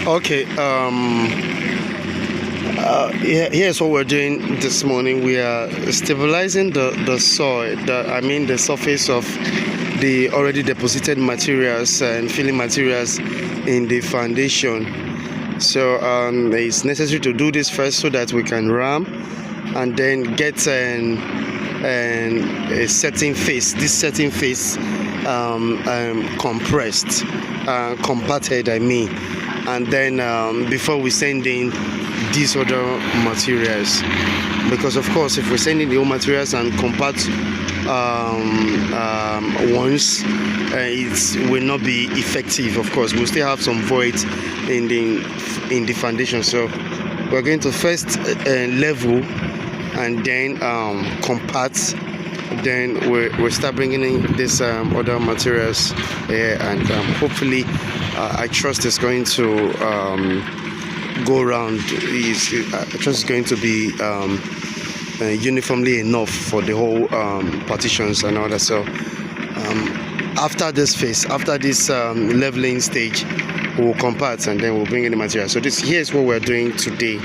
Okay. Here's what we're doing this morning. We are stabilizing the soil. The surface of the already deposited materials and filling materials in the foundation. So it's necessary to do this first so that we can ram and then get a setting face. This setting face compressed, compacted. And then before we send in these other materials, because of course if we're sending the old materials and compact ones, it will not be effective. Of course we'll still have some void in the foundation, so we're going to first level and then compact. Then we'll start bringing in this other materials here, and hopefully I trust it's going to go around. I trust it's going to be uniformly enough for the whole partitions and all that. So after this phase, after this leveling stage, we'll compact and then we'll bring in the material. So here's what we're doing today.